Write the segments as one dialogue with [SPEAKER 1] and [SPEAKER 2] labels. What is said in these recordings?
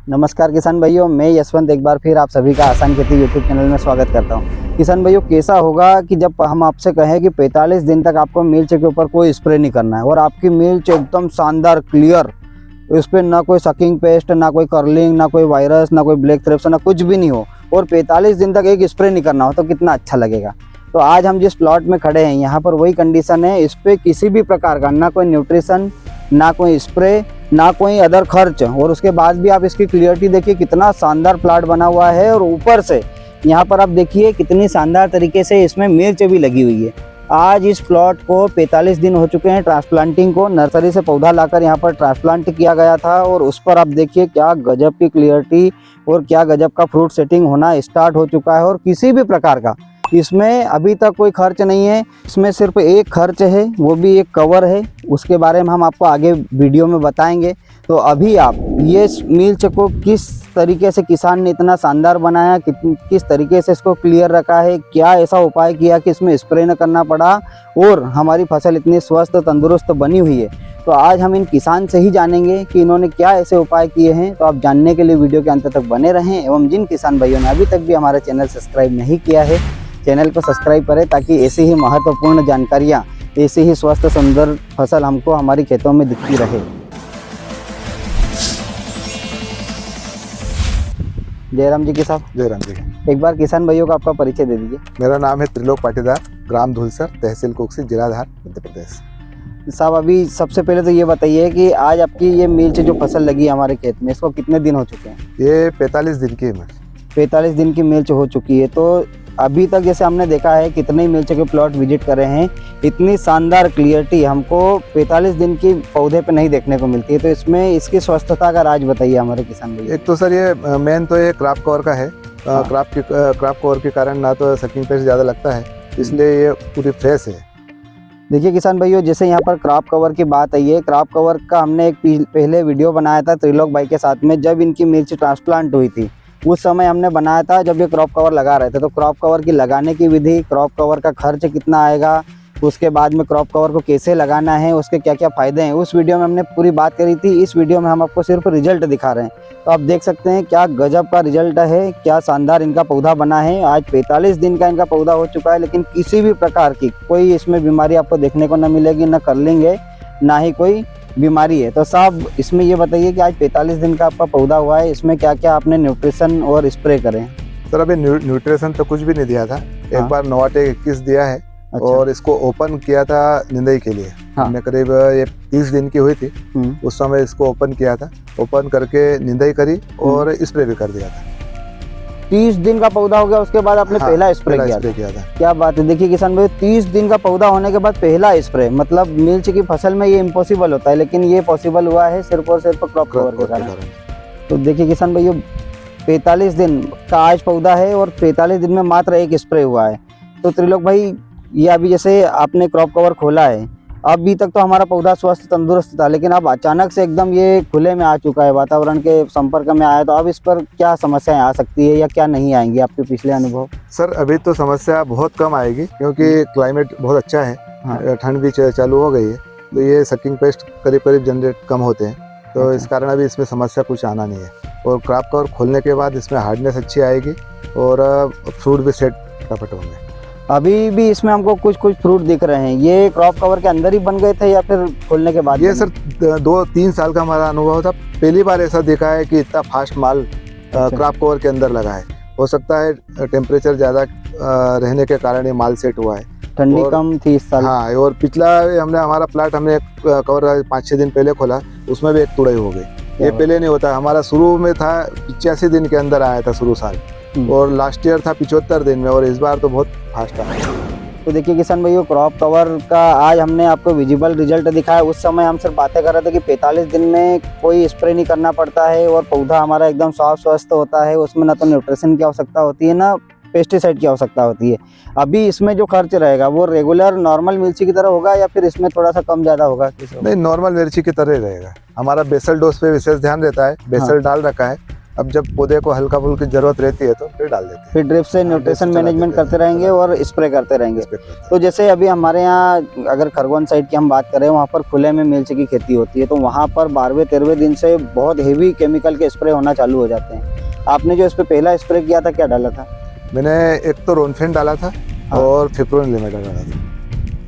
[SPEAKER 1] नमस्कार किसान भाइयों, मैं यशवंत एक बार फिर आप सभी का आसान खेती यूट्यूब चैनल में स्वागत करता हूं। किसान भाइयों, कैसा होगा कि जब हम आपसे कहें कि 45 दिन तक आपको मिर्च के ऊपर कोई स्प्रे नहीं करना है और आपकी मिर्च एकदम शानदार क्लियर, उस पर ना कोई सकिंग पेस्ट, ना कोई कर्लिंग, ना कोई वायरस, ना कोई ब्लैक थ्रिप्स, ना कुछ भी नहीं हो और 45 दिन तक एक स्प्रे नहीं करना हो तो कितना अच्छा लगेगा। तो आज हम जिस प्लॉट में खड़े हैं यहाँ पर वही कंडीशन है। इस पर किसी भी प्रकार का ना कोई न्यूट्रिशन, ना कोई स्प्रे, ना कोई अदर खर्च, और उसके बाद भी आप इसकी क्लियरिटी देखिए, कितना शानदार प्लाट बना हुआ है। और ऊपर से यहाँ पर आप देखिए कितनी शानदार तरीके से इसमें मिर्च भी लगी हुई है। आज इस प्लॉट को 45 दिन हो चुके हैं ट्रांसप्लांटिंग को। नर्सरी से पौधा लाकर यहाँ पर ट्रांसप्लांट किया गया था और उस पर आप देखिए क्या गजब की क्लियरिटी और क्या गजब का फ्रूट सेटिंग होना स्टार्ट हो चुका है। और किसी भी प्रकार का इसमें अभी तक कोई खर्च नहीं है। इसमें सिर्फ एक खर्च है, वो भी एक कवर है। उसके बारे में हम आपको आगे वीडियो में बताएंगे। तो अभी आप ये मिर्च को किस तरीके से किसान ने इतना शानदार बनाया, किस तरीके से इसको क्लियर रखा है, क्या ऐसा उपाय किया कि इसमें स्प्रे न करना पड़ा और हमारी फसल इतनी स्वस्थ तंदुरुस्त बनी हुई है, तो आज हम इन किसान से ही जानेंगे कि इन्होंने क्या ऐसे उपाय किए हैं। तो आप जानने के लिए वीडियो के अंत तक बने रहें। एवं जिन किसान भाइयों ने अभी तक भी हमारा चैनल सब्सक्राइब नहीं किया है, चैनल को सब्सक्राइब करें ताकि ऐसी ही महत्वपूर्ण जानकारियाँ, ऐसी ही स्वस्थ सुंदर फसल हमको हमारी खेतों में दिखती रहे। जयराम जी के साथ।
[SPEAKER 2] जयराम जी।
[SPEAKER 1] एक बार किसान भाइयों को आपका परिचय दे दीजिए।
[SPEAKER 2] मेरा नाम है त्रिलोक पाटीदार, ग्राम धुलसर, तहसील कुक्सी, जिला धार, मध्य प्रदेश।
[SPEAKER 1] साहब, अभी सबसे पहले तो ये बताइए कि आज आपकी ये मिर्च जो फसल लगी हमारे खेत में, इसको कितने दिन हो चुके हैं?
[SPEAKER 2] ये 45 दिन की है।
[SPEAKER 1] 45 दिन की मिर्च हो चुकी है। तो अभी तक जैसे हमने देखा है कितने ही मिर्च के प्लॉट विजिट करे हैं, इतनी शानदार क्लियरिटी हमको 45 दिन की पौधे पे नहीं देखने को मिलती है। तो इसमें इसकी स्वस्थता का राज बताइए हमारे किसान भाई।
[SPEAKER 2] एक तो सर ये मेन तो ये क्रॉप कवर का है। क्रॉप कवर के कारण ना तो सकिंग पेस्ट ज़्यादा लगता है, इसलिए ये पूरी फ्रेश है।
[SPEAKER 1] देखिए किसान भाइयों, जैसे यहाँ पर क्रॉप कवर की बात आई है, क्रॉप कवर का हमने एक पहले वीडियो बनाया था त्रिलोक भाई के साथ में, जब इनकी मिर्च ट्रांसप्लांट हुई थी उस समय हमने बनाया था, जब ये क्रॉप कवर लगा रहे थे। तो क्रॉप कवर की लगाने की विधि, क्रॉप कवर का खर्च कितना आएगा, उसके बाद में क्रॉप कवर को कैसे लगाना है, उसके क्या क्या फ़ायदे हैं, उस वीडियो में हमने पूरी बात करी थी। इस वीडियो में हम आपको सिर्फ रिजल्ट दिखा रहे हैं। तो आप देख सकते हैं क्या गजब का रिजल्ट है, क्या शानदार इनका पौधा बना है। आज 45 दिन का इनका पौधा हो चुका है, लेकिन किसी भी प्रकार की कोई इसमें बीमारी आपको देखने को न मिलेगी, न कर्लिंग है, ना ही कोई बीमारी है। तो साहब, इसमें ये बताइए कि आज 45 दिन का आपका पौधा हुआ है, इसमें क्या क्या आपने न्यूट्रिशन और स्प्रे करें?
[SPEAKER 2] सर अभी न्यूट्रिशन तो कुछ भी नहीं दिया था। एक बार नोवाटेक 21 दिया है। अच्छा। और इसको ओपन किया था निंदाई के लिए। हमने करीब ये 30 दिन की हुई थी, उस समय इसको ओपन किया था। ओपन करके निंदाई करी और स्प्रे भी कर दिया था।
[SPEAKER 1] 30 दिन का पौधा हो गया, उसके बाद आपने पहला स्प्रे किया था। क्या बात है। देखिए किसान भाई, 30 दिन का पौधा होने के बाद पहला स्प्रे, मतलब मिर्च की फसल में ये इम्पॉसिबल होता है, लेकिन ये पॉसिबल हुआ है सिर्फ और सिर्फ क्रॉप कवर के कारण। तो देखिए किसान भाइयों, 45 दिन का आज पौधा है और 45 दिन में मात्र एक स्प्रे हुआ है। तो त्रिलोक भाई, ये अभी जैसे आपने क्रॉप कवर खोला है, अभी तक तो हमारा पौधा स्वस्थ तंदुरुस्त था, लेकिन अब अचानक से एकदम ये खुले में आ चुका है, वातावरण के संपर्क में आया, तो अब इस पर क्या समस्याएं आ सकती है या क्या नहीं आएंगी, आपके पिछले अनुभव?
[SPEAKER 2] सर अभी तो समस्या बहुत कम आएगी, क्योंकि क्लाइमेट बहुत अच्छा है। हाँ। ठंड भी चालू हो गई है, तो ये सकिंग पेस्ट करीब करीब जनरेट कम होते हैं। तो इस कारण अभी इसमें समस्या कुछ आना नहीं है। और क्रॉप कवर खोलने के बाद इसमें हार्डनेस अच्छी आएगी और फ्रूट भी सेट फटाफट होंगे।
[SPEAKER 1] अभी भी इसमें हमको कुछ कुछ फ्रूट दिख रहे हैं, ये क्रॉप कवर के अंदर ही बन गए थे या फिर खोलने के बाद?
[SPEAKER 2] ये सर 2-3 साल का हमारा अनुभव था, पहली बार ऐसा देखा है कि इतना फास्ट माल क्रॉप कवर के अंदर लगा है। हो सकता है टेम्परेचर ज़्यादा रहने के कारण ये माल सेट हुआ है,
[SPEAKER 1] ठंडी कम थी इस साल।
[SPEAKER 2] हाँ, और पिछला हमारा प्लाट हमने कवर 5-6 दिन पहले खोला, उसमें भी एक तुड़ाई हो गई। ये पहले नहीं होता, हमारा शुरू में था 85 दिन के अंदर आया था शुरू साल, और लास्ट ईयर था 75 दिन में, और इस बार तो बहुत फास्ट आया।
[SPEAKER 1] तो देखिए किसान भाइयों, क्रॉप कवर का आज हमने आपको विजिबल रिजल्ट दिखाया। उस समय हम सिर्फ बातें कर रहे थे कि 45 दिन में कोई स्प्रे नहीं करना पड़ता है और पौधा हमारा एकदम साफ स्वस्थ होता है, उसमें ना तो न्यूट्रिशन की आवश्यकता होती है, ना पेस्टिसाइड की आवश्यकता होती है। अभी इसमें जो खर्च रहेगा वो रेगुलर नॉर्मल मिर्ची की तरह होगा या फिर इसमें थोड़ा सा कम ज़्यादा होगा?
[SPEAKER 2] नहीं, नॉर्मल मिर्ची की तरह रहेगा। हमारा बेसल डोज पे विशेष ध्यान रहता है, बेसल डाल रखा है, अब जब पौधे को हल्का फुल्की जरूरत रहती है तो फिर डाल देते हैं।
[SPEAKER 1] फिर ड्रिप से न्यूट्रिशन
[SPEAKER 2] चला
[SPEAKER 1] मैनेजमेंट
[SPEAKER 2] देते हैं,
[SPEAKER 1] करते रहेंगे और स्प्रे करते रहेंगे।
[SPEAKER 2] इस पे करते हैं।
[SPEAKER 1] तो जैसे अभी हमारे यहाँ अगर खरगोन साइड की हम बात करें, वहाँ पर खुले में मिर्च की खेती होती है, तो वहाँ पर 12वें-13वें दिन से बहुत हेवी केमिकल के स्प्रे होना चालू हो जाते हैं। आपने जो इस पे पहला स्प्रे किया था, क्या डाला था?
[SPEAKER 2] मैंने एक तो रोनफेन डाला था
[SPEAKER 1] हाँ।
[SPEAKER 2] और फिप्रोनिलिमेटा डाला था।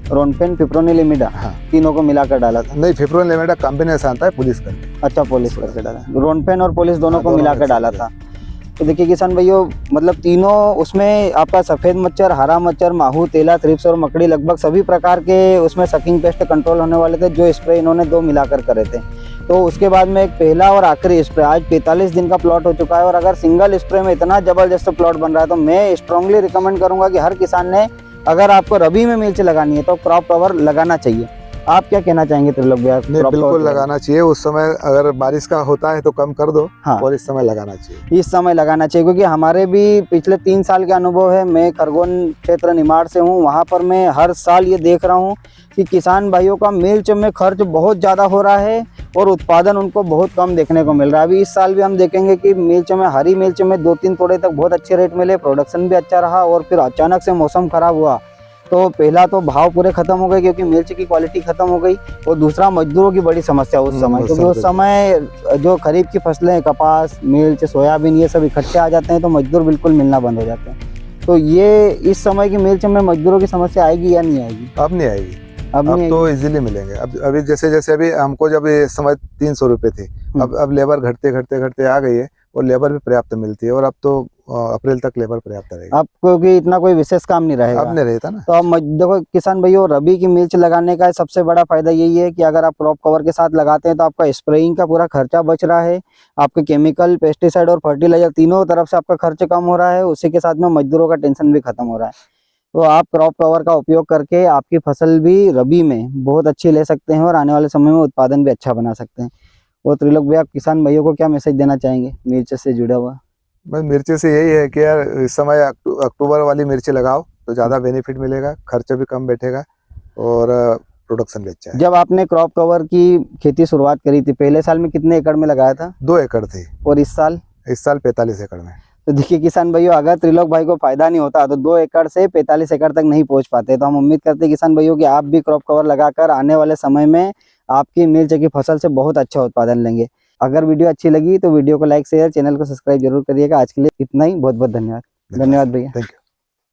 [SPEAKER 1] रोनफेन, फिप्रोनिलिमिडा,
[SPEAKER 2] हाँ।
[SPEAKER 1] तीनों को मिलाकर डाला था?
[SPEAKER 2] नहीं, फिप्रोनिलिमेटा कॉम्बिनेशन आता है पुलिस करके।
[SPEAKER 1] अच्छा, पॉलिश करके डाला। रोनफेन और पॉलिश दोनों
[SPEAKER 2] हाँ,
[SPEAKER 1] को
[SPEAKER 2] दोनों
[SPEAKER 1] मिलाकर
[SPEAKER 2] मिक्स
[SPEAKER 1] डाला
[SPEAKER 2] करके।
[SPEAKER 1] था। तो देखिए किसान भाइयों, मतलब तीनों उसमें आपका सफ़ेद मच्छर, हरा मच्छर, माहू, तेला, थ्रिप्स और मकड़ी, लगभग सभी प्रकार के उसमें सकिंग पेस्ट कंट्रोल होने वाले थे, जो स्प्रे इन्होंने 2 मिलाकर करे थे। तो उसके बाद में एक पहला और आखिरी स्प्रे, आज 45 दिन का प्लॉट हो चुका है और अगर सिंगल स्प्रे में इतना ज़बरदस्त प्लॉट बन रहा है, तो मैं स्ट्रांगली रिकमेंड करूँगा कि हर किसान ने, अगर आपको रबी में मिर्च लगानी है तो क्रॉप कवर लगाना चाहिए। आप क्या कहना चाहेंगे त्रिलोक भैया?
[SPEAKER 2] नहीं,
[SPEAKER 1] क्रॉप
[SPEAKER 2] बिल्कुल
[SPEAKER 1] कवर
[SPEAKER 2] लगाना चाहिए। उस समय अगर बारिश का होता है तो कम कर दो,
[SPEAKER 1] हाँ,
[SPEAKER 2] और इस समय लगाना चाहिए।
[SPEAKER 1] इस समय लगाना चाहिए, क्योंकि हमारे भी पिछले 3 साल के अनुभव है। मैं खरगोन क्षेत्र निमाड़ से हूँ, वहाँ पर मैं हर साल ये देख रहा हूँ कि किसान भाइयों का मिर्च में खर्च बहुत ज़्यादा हो रहा है और उत्पादन उनको बहुत कम देखने को मिल रहा है। अभी इस साल भी हम देखेंगे कि मिर्च में, हरी मिर्च में 2-3 तोड़े तक बहुत अच्छे रेट मिले, प्रोडक्शन भी अच्छा रहा, और फिर अचानक से मौसम खराब हुआ तो पहला तो भाव पूरे खत्म हो गए, क्योंकि मिर्च की क्वालिटी खत्म हो गई, और दूसरा मजदूरों की बड़ी समस्या उस समय, क्योंकि उस समय जो खरीफ की फसलें, कपास, मिर्च, सोयाबीन, ये सब इकट्ठे आ जाते हैं, तो मजदूर बिल्कुल मिलना बंद हो जाते हैं। तो ये इस समय की मिर्च में मजदूरों की समस्या आएगी या नहीं आएगी?
[SPEAKER 2] अब नहीं आएगी।
[SPEAKER 1] अब
[SPEAKER 2] अब
[SPEAKER 1] नहीं
[SPEAKER 2] तो
[SPEAKER 1] आएगी।
[SPEAKER 2] इजीली मिलेंगे। अब अभी जैसे अभी हमको जब इस समय 300 रुपये थी, अब लेबर घटते घटते घटते आ गई है, और लेबर भी पर्याप्त मिलती है, और अब तो अप्रैल तक लेबर पर्याप्त रहेगी।
[SPEAKER 1] अब क्योंकि इतना कोई विशेष काम नहीं रहेगा।
[SPEAKER 2] अब नहीं रहता ना।
[SPEAKER 1] तो अब देखो किसान भाइयों, रबी की मिर्च लगाने का सबसे बड़ा फायदा यही है कि अगर आप क्रॉप कवर के साथ लगाते हैं तो आपका स्प्रेइंग का पूरा खर्चा बच रहा है, आपके केमिकल, पेस्टिसाइड और फर्टिलाइजर तीनों तरफ से आपका खर्च कम हो रहा है, उसी के साथ में मजदूरों का टेंशन भी खत्म हो रहा है। तो आप क्रॉप कवर का उपयोग करके आपकी फसल भी रबी में बहुत अच्छी ले सकते हैं और आने वाले समय में उत्पादन भी अच्छा बना सकते हैं। वो त्रिलोक भैया, किसान भाइयों को क्या मैसेज देना चाहेंगे मिर्च से जुड़ा हुआ?
[SPEAKER 2] बस मिर्ची से यही है कि यार इस समय अक्टूबर वाली मिर्ची लगाओ तो ज़्यादा बेनिफिट मिलेगा, खर्चा भी कम बैठेगा, और प्रोडक्शन भी अच्छा है।
[SPEAKER 1] जब आपने क्रॉप कवर की खेती शुरुआत करी थी, पहले साल में कितने एकड़ में लगाया था?
[SPEAKER 2] 2 एकड़ थी।
[SPEAKER 1] और इस साल?
[SPEAKER 2] इस साल 45 एकड़ में।
[SPEAKER 1] तो देखिए किसान भाइयों, अगर त्रिलोक भाई को फायदा नहीं होता तो 2 एकड़ से 45 एकड़ तक नहीं पहुंच पाते। तो हम उम्मीद करते हैं किसान भाइयों कि आप भी क्रॉप कवर लगाकर आने वाले समय में आपकी मिर्च की फसल से बहुत अच्छा उत्पादन लेंगे। अगर वीडियो अच्छी लगी तो वीडियो को लाइक, शेयर, चैनल को सब्सक्राइब जरूर करिएगा। आज के लिए इतना ही। बहुत बहुत धन्यवाद। धन्यवाद भैया।
[SPEAKER 2] Thank you.